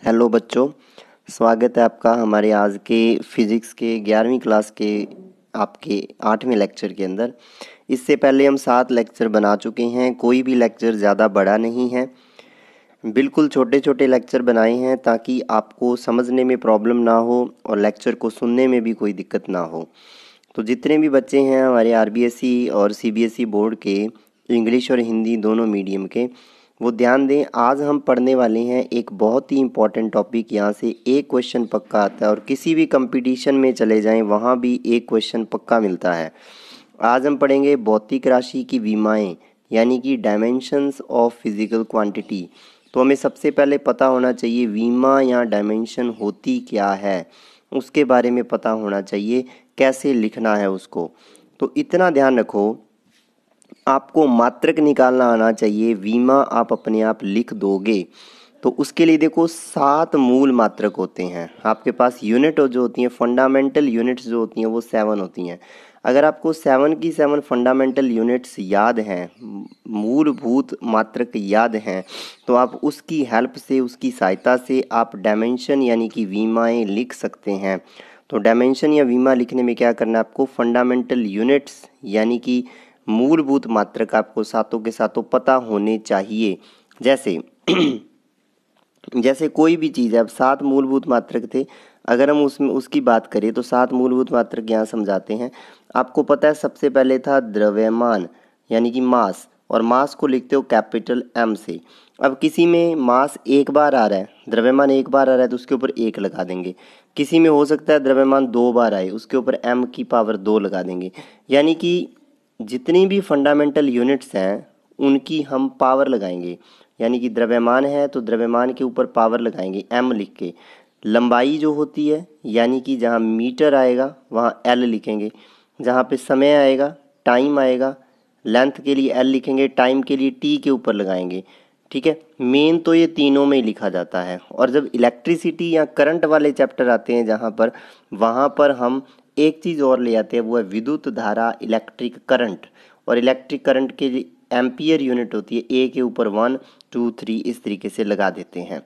Hello बच्चों, स्वागत है आपका हमारे आज के फिज़िक्स के 11वीं क्लास के आपके 8वें लेक्चर के अंदर। इससे पहले हम 7 लेक्चर बना चुके हैं। कोई भी लेक्चर ज़्यादा बड़ा नहीं है, बिल्कुल छोटे छोटे लेक्चर बनाए हैं ताकि आपको समझने में प्रॉब्लम ना हो और लेक्चर को सुनने में भी कोई दिक्कत ना हो। तो जितने भी बच्चे हैं हमारे आरबीएसई और सीबीएसई बोर्ड के, इंग्लिश और हिंदी दोनों मीडियम के, वो ध्यान दें। आज हम पढ़ने वाले हैं एक बहुत ही इम्पॉर्टेंट टॉपिक। यहाँ से एक क्वेश्चन पक्का आता है और किसी भी कंपटीशन में चले जाएं वहाँ भी एक क्वेश्चन पक्का मिलता है। आज हम पढ़ेंगे भौतिक राशि की विमाएँ, यानी कि डायमेंशंस ऑफ फिजिकल क्वांटिटी। तो हमें सबसे पहले पता होना चाहिए विमा या डायमेंशन होती क्या है, उसके बारे में पता होना चाहिए, कैसे लिखना है उसको। तो इतना ध्यान रखो, आपको मात्रक निकालना आना चाहिए। विमा आप अपने आप लिख दोगे तो उसके लिए देखो 7 मूल मात्रक होते हैं आपके पास। यूनिट जो होती हैं, फंडामेंटल यूनिट्स जो होती हैं वो 7 होती हैं। अगर आपको 7 की 7 फंडामेंटल यूनिट्स याद हैं, मूलभूत मात्रक याद हैं, तो आप उसकी हेल्प से, उसकी सहायता से आप डायमेंशन यानी कि विमाएँ लिख सकते हैं। तो डायमेंशन या विमा लिखने में क्या करना है आपको, फंडामेंटल यूनिट्स यानी कि मूलभूत मात्रक आपको सातों के सातों पता होने चाहिए। जैसे जैसे कोई भी चीज़ है, अब 7 मूलभूत मात्रक थे, अगर हम उसमें उसकी बात करें तो 7 मूलभूत मात्रक यहाँ समझाते हैं। आपको पता है सबसे पहले था द्रव्यमान यानी कि मास, और मास को लिखते हो कैपिटल M से। अब किसी में मास एक बार आ रहा है, द्रव्यमान एक बार आ रहा है तो उसके ऊपर 1 लगा देंगे। किसी में हो सकता है द्रव्यमान 2 बार आए, उसके ऊपर M की पावर 2 लगा देंगे। यानी कि जितनी भी फंडामेंटल यूनिट्स हैं उनकी हम पावर लगाएंगे। यानी कि द्रव्यमान है तो द्रव्यमान के ऊपर पावर लगाएंगे M लिख के। लंबाई जो होती है, यानी कि जहाँ मीटर आएगा वहाँ L लिखेंगे। जहाँ पे समय आएगा, टाइम आएगा, लेंथ के लिए L लिखेंगे, टाइम के लिए T के ऊपर लगाएंगे। ठीक है, मेन तो ये तीनों में ही लिखा जाता है। और जब इलेक्ट्रिसिटी या करंट वाले चैप्टर आते हैं जहाँ पर, वहाँ पर हम एक चीज़ और ले आते हैं, वो है विद्युत धारा, इलेक्ट्रिक करंट। और इलेक्ट्रिक करंट के एम्पियर यूनिट होती है, ए के ऊपर 1 2 3 इस तरीके से लगा देते हैं।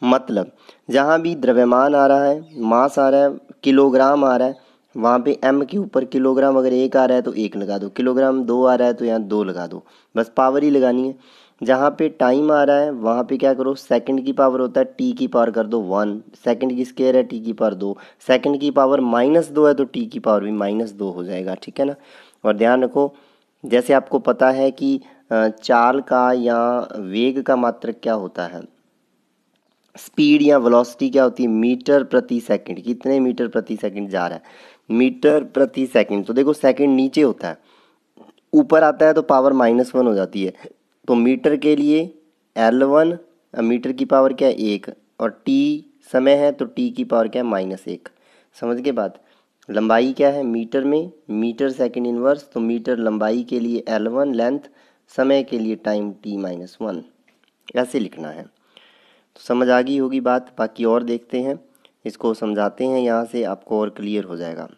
मतलब जहाँ भी द्रव्यमान आ रहा है, मास आ रहा है, किलोग्राम आ रहा है, वहाँ पे M के ऊपर किलोग्राम अगर 1 आ रहा है तो 1 लगा दो, किलोग्राम 2 आ रहा है तो यहाँ 2 लगा दो, बस पावर ही लगानी है। जहाँ पे टाइम आ रहा है वहाँ पे क्या करो, सेकंड की पावर होता है T की पावर कर दो 1, सेकंड की स्क्वायर है T की पावर 2, सेकंड की पावर -2 है तो T की पावर भी -2 हो जाएगा। ठीक है ना। और ध्यान रखो, जैसे आपको पता है कि चाल का या वेग का मात्रक क्या होता है, स्पीड या वेलोसिटी क्या होती है, मीटर प्रति सेकंड। कितने मीटर प्रति सेकंड जा रहा है, मीटर प्रति सेकंड। तो देखो सेकंड नीचे होता है, ऊपर आता है तो पावर -1 हो जाती है। तो मीटर के लिए L1, मीटर की पावर क्या है 1, और T समय है तो T की पावर क्या है -1। समझ के बात। लंबाई क्या है मीटर में, मीटर सेकंड इनवर्स, तो मीटर लंबाई के लिए L1 लेंथ, समय के लिए टाइम T-1, ऐसे लिखना है। तो समझ आ गई होगी बात। बाकी और देखते हैं, इसको समझाते हैं, यहाँ से आपको और क्लियर हो जाएगा।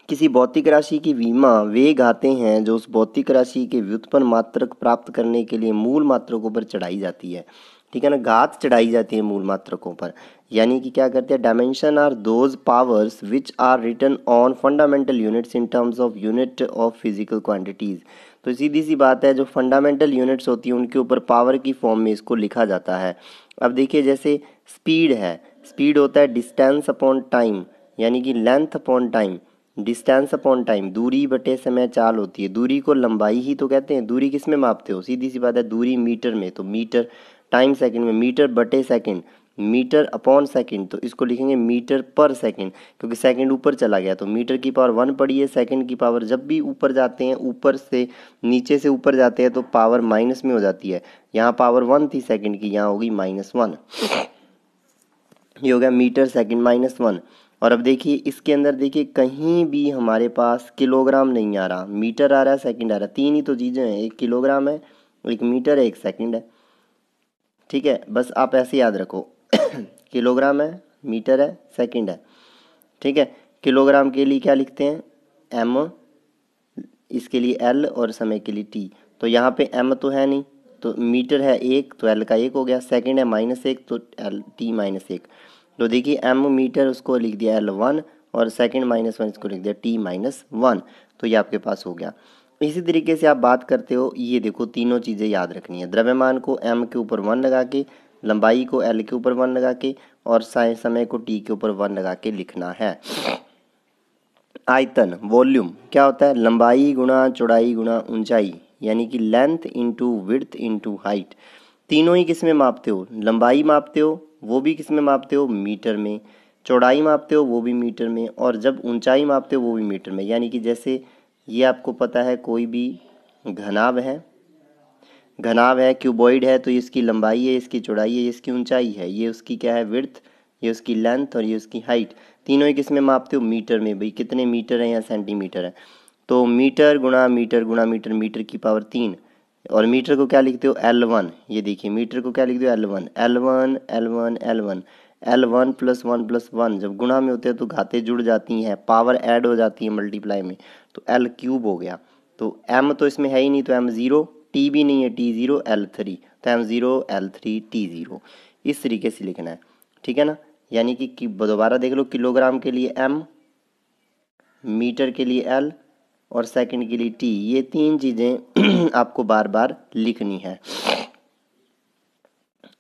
किसी भौतिक राशि की विमा वे घातें हैं जो उस भौतिक राशि के व्युत्पन्न मात्रक प्राप्त करने के लिए मूल मात्रकों पर चढ़ाई जाती है। ठीक है ना, घात चढ़ाई जाती है मूल मात्रकों पर। यानी कि क्या करते हैं, dimension are those powers which are written on fundamental units in terms of unit of physical quantities. तो सीधी सी बात है, जो फंडामेंटल यूनिट्स होती हैं उनके ऊपर पावर की फॉर्म में इसको लिखा जाता है। अब देखिए, जैसे स्पीड है, स्पीड होता है डिस्टेंस अपॉन टाइम, यानी कि length upon time. Distance upon time, दूरी बटे समय चाल होती है। दूरी को लंबाई ही तो कहते हैं। दूरी किस में मापते हो, सीधी सी बात है, दूरी मीटर में, तो मीटर। टाइम सेकंड में, मीटर बटे सेकंड, मीटर अपॉन सेकंड, तो इसको लिखेंगे मीटर पर सेकंड, क्योंकि सेकंड ऊपर चला गया तो मीटर की पावर 1 पड़ी है। सेकंड की पावर जब भी ऊपर जाते हैं, ऊपर से नीचे से ऊपर जाते हैं तो पावर माइनस में हो जाती है। यहाँ पावर 1 थी सेकंड की, यहाँ होगी -1। ये हो गया मीटर सेकंड -1। और अब देखिए इसके अंदर, देखिए कहीं भी हमारे पास किलोग्राम नहीं आ रहा, मीटर आ रहा है, सेकंड आ रहा है। तीन ही तो चीज़ें हैं, एक किलोग्राम है, एक मीटर है, एक सेकंड है। ठीक है, बस आप ऐसे याद रखो किलोग्राम है, मीटर है, सेकंड है। ठीक है, किलोग्राम के लिए क्या लिखते हैं M, इसके लिए L, और समय के लिए T। तो यहाँ पे m तो है नहीं, तो मीटर है 1 तो l का 1 हो गया, सेकंड है -1 तो l t -1। तो देखिए m मीटर उसको लिख दिया L1 और सेकंड -1 इसको लिख दिया t-1। तो ये आपके पास हो गया। इसी तरीके से आप बात करते हो, ये देखो तीनों चीज़ें याद रखनी है। द्रव्यमान को m के ऊपर 1 लगा के, लंबाई को l के ऊपर 1 लगा के और समय को t के ऊपर 1 लगा के लिखना है। आयतन वॉल्यूम क्या होता है? लंबाई गुणा चौड़ाई गुणा ऊंचाई, यानी कि length into width into height. तीनों ही किस में मापते हो? लंबाई मापते हो वो भी किस में मापते हो? मीटर में। चौड़ाई मापते हो वो भी मीटर में, और जब ऊंचाई मापते हो वो भी मीटर में। यानी कि जैसे ये आपको पता है कोई भी घनाभ है क्यूबॉइड है, तो इसकी लंबाई है, इसकी चौड़ाई है, इसकी ऊंचाई है, ये उसकी क्या है? विड्थ, ये उसकी लेंथ और ये उसकी हाइट। तीनों ही किस में मापते हो? मीटर में। भाई कितने मीटर है या सेंटीमीटर है? तो मीटर गुणा मीटर गुणा मीटर, मीटर की पावर 3। और मीटर को क्या लिखते हो? L1। ये देखिए मीटर को क्या लिखते हो? L1 L1 L1 L1 L1 +1 जब गुणा में होते हैं तो घातें जुड़ जाती हैं, पावर ऐड हो जाती है मल्टीप्लाई में, तो L क्यूब हो गया। तो m तो इसमें है ही नहीं, तो m0, t भी नहीं है, t0 L3, तो m0 L3 t0। इस तरीके से लिखना है, ठीक है ना। यानी कि दोबारा देख लो, किलोग्राम के लिए m, मीटर के लिए l और सेकंड के लिए t, ये तीन चीज़ें आपको बार बार लिखनी है।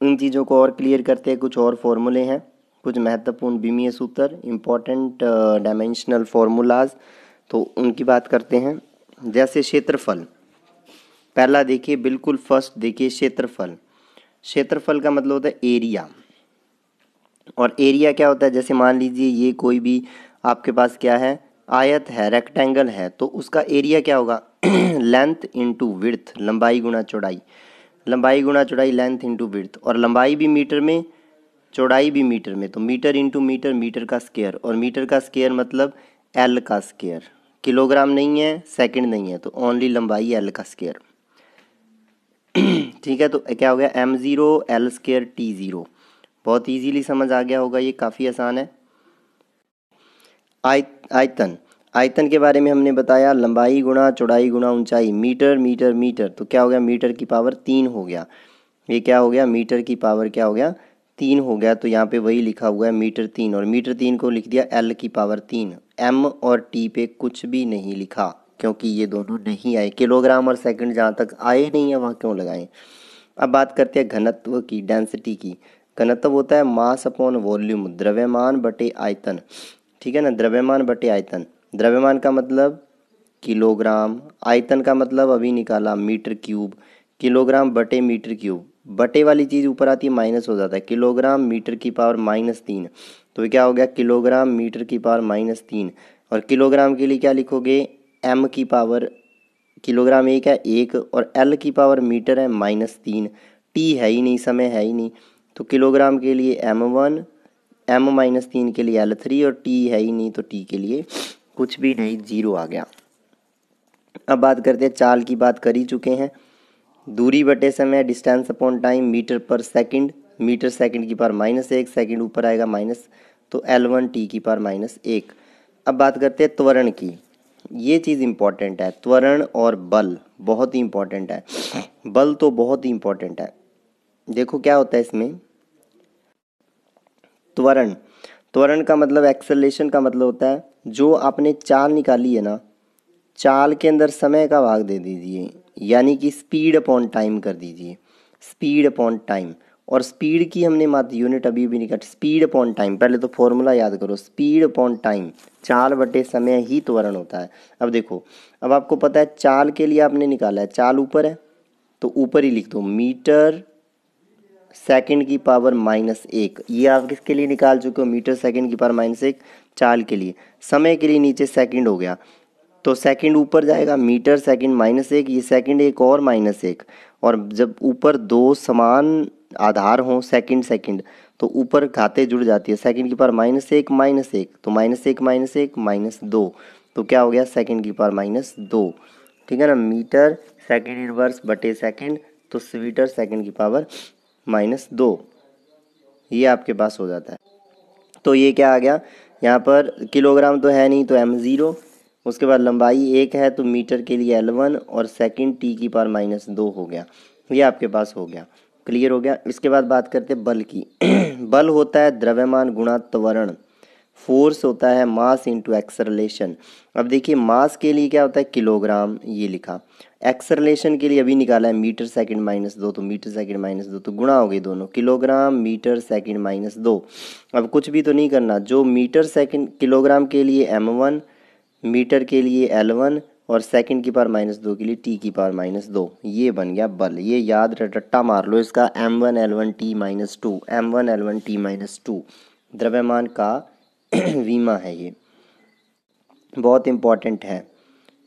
इन चीज़ों को और क्लियर करते हैं, कुछ और फॉर्मूले हैं, कुछ महत्वपूर्ण विमीय सूत्र, इम्पॉर्टेंट डायमेंशनल फार्मूलाज, तो उनकी बात करते हैं। जैसे क्षेत्रफल, पहला देखिए, बिल्कुल फर्स्ट देखिए क्षेत्रफल। क्षेत्रफल का मतलब होता है एरिया, और एरिया क्या होता है? जैसे मान लीजिए ये कोई भी आपके पास क्या है? आयत है, रेक्टेंगल है, तो उसका एरिया क्या होगा? लेंथ इंटू विड्थ, लंबाई गुणा चौड़ाई, लंबाई गुणा चौड़ाई, लेंथ इंटू विड्थ। और लंबाई भी मीटर में, चौड़ाई भी मीटर में, तो मीटर इंटू मीटर, मीटर का स्क्वायर, और मीटर का स्क्वायर मतलब एल का स्क्वायर। किलोग्राम नहीं है, सेकंड नहीं है, तो ओनली लंबाई एल का स्क्वायर। ठीक है, तो क्या हो गया? m0 L² t0। बहुत इजीली समझ आ गया होगा, ये काफ़ी आसान है। आयतन, आयतन के बारे में हमने बताया, लंबाई गुणा चौड़ाई गुणा ऊंचाई, मीटर मीटर मीटर, तो क्या हो गया? मीटर की पावर 3 हो गया। ये क्या हो गया? मीटर की पावर क्या हो गया? 3 हो गया। तो यहाँ पे वही लिखा हुआ है मीटर 3, और मीटर 3 को लिख दिया L की पावर 3। M और T पे कुछ भी नहीं लिखा, क्योंकि ये दोनों नहीं आए। किलोग्राम और सेकंड जहाँ तक आए नहीं है वहाँ क्यों लगाएं। अब बात करते हैं घनत्व की, डेंसिटी की। घनत्व होता है मास अपॉन वॉल्यूम, द्रव्यमान बटे आयतन, ठीक है ना। द्रव्यमान बटे आयतन, द्रव्यमान का मतलब किलोग्राम, आयतन का मतलब अभी निकाला मीटर क्यूब, किलोग्राम बटे मीटर क्यूब। बटे वाली चीज़ ऊपर आती है, माइनस हो जाता है, किलोग्राम मीटर की पावर -3, तो क्या हो गया? किलोग्राम मीटर की पावर -3। और किलोग्राम के लिए क्या लिखोगे? m की पावर, किलोग्राम एक है 1, और l की पावर मीटर है -3, t है ही नहीं, समय है ही नहीं, तो किलोग्राम के लिए m1, m-3 के लिए L3, और t है ही नहीं, तो t के लिए कुछ भी नहीं, 0 आ गया। अब बात करते हैं, चाल की बात कर ही चुके हैं। दूरी बटे समय, डिस्टेंस अपॉन टाइम, मीटर पर सेकंड, मीटर सेकंड की पावर -1, सेकंड ऊपर आएगा माइनस, तो L1 t की पावर -1। अब बात करते हैं त्वरण की, ये चीज़ इंपॉर्टेंट है, त्वरण और बल बहुत ही इंपॉर्टेंट है। बल तो बहुत ही इंपॉर्टेंट है। देखो क्या होता है इसमें, त्वरण, त्वरण का मतलब, एक्सेलरेशन का मतलब होता है जो आपने चाल निकाली है ना, चाल के अंदर समय का भाग दे दीजिए, यानी कि स्पीड अपॉन टाइम कर दीजिए, स्पीड अपॉन टाइम। और स्पीड की हमने मात्र यूनिट अभी भी निकाली, स्पीड अपॉन टाइम। पहले तो फॉर्मूला याद करो, स्पीड अपॉन टाइम, चाल बटे समय ही त्वरण होता है। अब देखो, अब आपको पता है चाल के लिए आपने निकाला है, चाल ऊपर है तो ऊपर ही लिख दो मीटर सेकंड की पावर -1, ये आप किसके लिए निकाल चुके हो? मीटर सेकंड की पावर -1 चाल के लिए। समय के लिए नीचे सेकंड हो गया, तो सेकंड ऊपर जाएगा, मीटर सेकंड -1, ये सेकंड एक और -1, और जब ऊपर दो समान आधार हों सेकंड सेकंड, तो ऊपर घातें जुड़ जाती है, सेकंड की पावर -1 -1, तो -1 -1 -2, तो क्या हो गया? सेकंड की पावर -2, ठीक है ना। मीटर सेकंड इनवर्स बटे सेकंड, तो मीटर सेकंड की पावर -2, ये आपके पास हो जाता है। तो ये क्या आ गया यहाँ पर? किलोग्राम तो है नहीं, तो m0, उसके बाद लंबाई 1 है तो मीटर के लिए L1 और सेकंड T⁻², हो गया। ये आपके पास हो गया, क्लियर हो गया। इसके बाद बात करते हैं बल की। बल होता है द्रव्यमान गुणा त्वरण, फोर्स होता है मास इंटू एक्सेलरेशन। अब देखिए मास के लिए क्या होता है किलोग्राम, ये लिखा। एक्सेलरेशन के लिए अभी निकाला है मीटर सेकंड -2, तो मीटर सेकंड -2 तो गुणा हो गई दोनों, किलोग्राम मीटर सेकंड -2। अब कुछ भी तो नहीं करना, जो मीटर सेकंड किलोग्राम के लिए m1, मीटर के लिए L1 और सेकंड की पावर -2 के लिए T⁻², ये बन गया बल। ये याद रट्टा मार लो इसका, m1 L1 T-2, m1 L1 T-2 द्रव्यमान का विमा है, ये बहुत इंपॉर्टेंट है।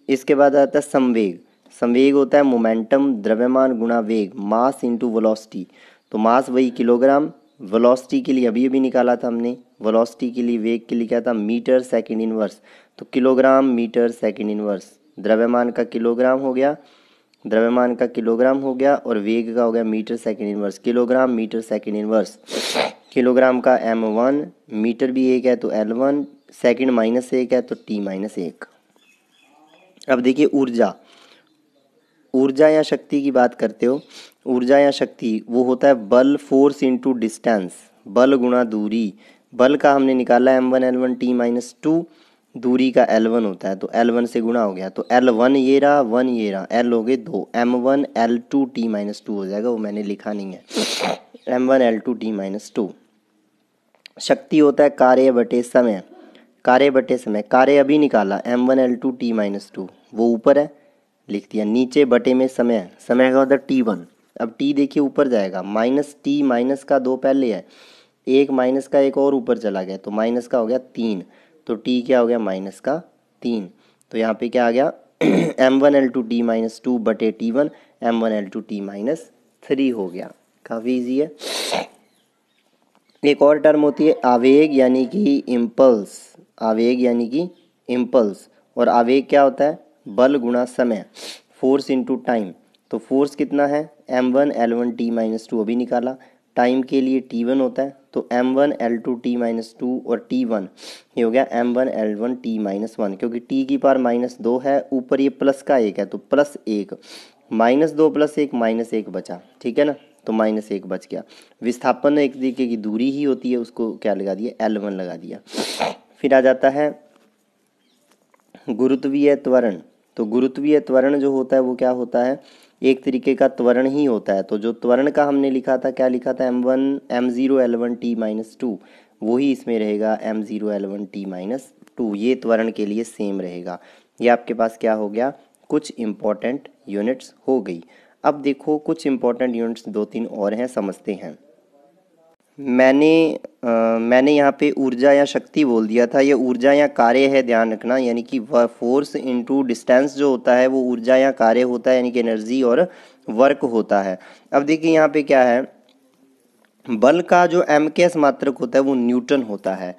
इसके बाद आता है संवेग। संवेग होता है मोमेंटम द्रव्यमान गुणा वेग, मास इंटू वेलोसिटी। तो मास वही किलोग्राम, वेलोसिटी के लिए अभी निकाला था हमने, वेलोसिटी के लिए वेग के लिए क्या था मीटर सेकंड इनवर्स, तो किलोग्राम मीटर सेकंड इनवर्स। द्रव्यमान का किलोग्राम हो गया, द्रव्यमान का किलोग्राम हो गया और वेग का हो गया metre second inverse, kilogram metre second inverse. Kilogram का m1, मीटर भी 1 है तो L1, सेकंड -1 है तो T-1। अब देखिए ऊर्जा, ऊर्जा या शक्ति की बात करते हो। ऊर्जा या शक्ति वो होता है बल फोर्स इंटू डिस्टेंस, बल गुणा दूरी। बल का हमने निकाला है m1 L1 T-2, दूरी का L1 होता है तो L1 से गुणा हो गया, तो L1 ये रहा, 1 ये रहा, L हो गए 2, m1 L2 T-2 हो जाएगा, वो मैंने लिखा नहीं है, m1 L2 T-2। शक्ति होता है कार्य बटे समय, कार्य बटे समय। कार्य अभी निकाला m1 L2 T-2, वो ऊपर है लिख दिया, नीचे बटे में समय, समय का होता है T1। अब T देखिए ऊपर जाएगा, -T माइनस का 2 पहले है, एक माइनस का एक और ऊपर चला गया तो माइनस का हो गया 3, तो T क्या हो गया -3। तो यहाँ पे क्या आ गया m1 L2 T-2 बटे T1, m1 L2 T-3 हो गया। काफ़ी ईजी है। एक और टर्म होती है आवेग यानी कि इम्पल्स, आवेग यानी कि इम्पल्स। और आवेग क्या होता है बल गुणा समय, फोर्स इंटू टाइम। तो फोर्स कितना है m1 L1 T-2 अभी निकाला, टाइम के लिए T1 होता है तो m1 L2 T-2 और T1 ये हो गया m1 L1 T-1, क्योंकि T⁻2 है, ऊपर ये प्लस का 1 है तो +1, -2 + 1 -1 बचा, ठीक है ना, तो -1 बच गया। विस्थापन एक तरीके की दूरी ही होती है, उसको क्या लगा दिया L1 लगा दिया। फिर आ जाता है गुरुत्वीय त्वरण। तो गुरुत्वीय त्वरण जो होता है वो क्या होता है, एक तरीके का त्वरण ही होता है। तो जो त्वरण का हमने लिखा था, क्या लिखा था m0 L1 T-2, वही इसमें रहेगा m0 L1 T-2, ये त्वरण के लिए सेम रहेगा। ये आपके पास क्या हो गया, कुछ इम्पोर्टेंट यूनिट्स हो गई। अब देखो कुछ इम्पोर्टेंट यूनिट्स 2-3 और हैं, समझते हैं। मैंने यहाँ पे ऊर्जा या शक्ति बोल दिया था, ये ऊर्जा या कार्य है, ध्यान रखना। यानी कि फोर्स इंटू डिस्टेंस जो होता है वो ऊर्जा या कार्य होता है, यानी कि एनर्जी और वर्क होता है। अब देखिए यहाँ पे क्या है, बल का जो MKS मात्रक होता है वो न्यूटन होता है,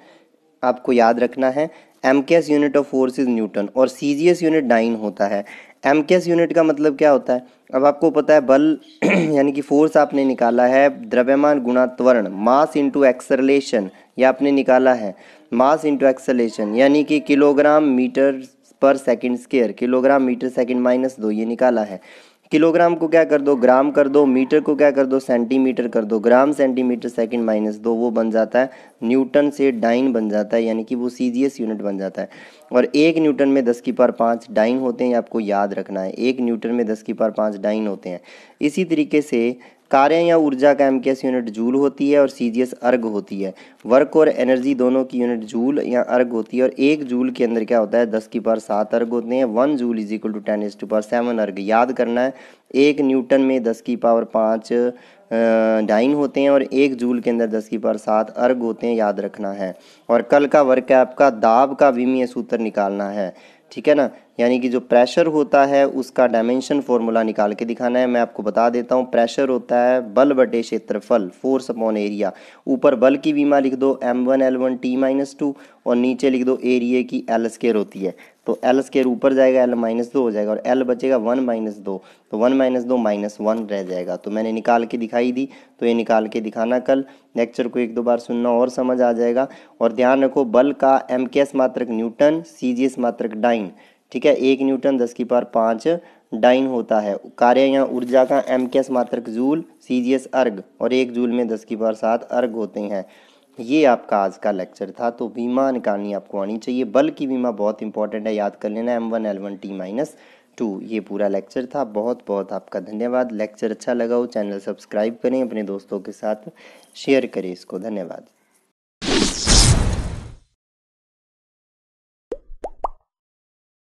आपको याद रखना है। MKS unit of force is Newton और CGS यूनिट डाइन होता है। MKS यूनिट का मतलब क्या होता है, अब आपको पता है बल यानी कि फोर्स आपने निकाला है द्रव्यमान गुणा त्वरण, मास इंटू एक्सेलरेशन, ये आपने निकाला है मास इंटू एक्सेलरेशन, यानी कि किलोग्राम मीटर पर second square, kilogram metre second -2 ये निकाला है। किलोग्राम को क्या कर दो ग्राम कर दो, मीटर को क्या कर दो सेंटीमीटर कर दो, ग्राम सेंटीमीटर सेकंड -2 वो बन जाता है न्यूटन से डाइन बन जाता है, यानी कि वो CGS यूनिट बन जाता है। और 1 न्यूटन में 10⁵ डाइन होते हैं, आपको याद रखना है, 1 न्यूटन में 10⁵ डाइन होते हैं। इसी तरीके से कार्य या ऊर्जा का MKS यूनिट जूल होती है और CGS अर्ग होती है। वर्क और एनर्जी दोनों की यूनिट जूल या अर्ग होती है, और 1 जूल के अंदर क्या होता है 10⁵ अर्ग होते हैं। 1 जूल = 10⁻7 अर्ग। याद करना है 1 न्यूटन में 10⁵ डाइन होते हैं और 1 जूल के अंदर 10⁵ अर्ग होते हैं, याद रखना है। और कल का वर्क है आपका दाब का विमीय सूत्र निकालना है, ठीक है ना। यानी कि जो प्रेशर होता है उसका डायमेंशन फॉर्मूला निकाल के दिखाना है। मैं आपको बता देता हूँ, प्रेशर होता है बल बटे क्षेत्रफल, फोर्स अपॉन एरिया। ऊपर बल की विमा लिख दो m1L1T-2 और नीचे लिख दो एरिया की L स्क्वायर होती है, तो L स्क्वायर ऊपर जाएगा, L -2 हो जाएगा और L बचेगा 1 - 2, तो 1 - 2 -1 रह जाएगा। तो मैंने निकाल के दिखाई दी, तो ये निकाल के दिखाना कल। लेक्चर को 1-2 बार सुनना और समझ आ जाएगा। और ध्यान रखो, बल का MKS मात्रक न्यूटन, CGS मात्रक डाइन, ठीक है। 1 न्यूटन 10⁵ डाइन होता है। कार्य या ऊर्जा का MKS मात्रक जूल, CGS अर्ग, और 1 जूल में 10⁷ अर्ग होते हैं। ये आपका आज का लेक्चर था। तो विमा निकालनी आपको आनी चाहिए। बल की विमा बहुत इंपॉर्टेंट है, याद कर लेना, m1L1T-2। ये पूरा लेक्चर था। बहुत बहुत आपका धन्यवाद। लेक्चर अच्छा लगा हो चैनल सब्सक्राइब करें, अपने दोस्तों के साथ शेयर करें इसको। धन्यवाद।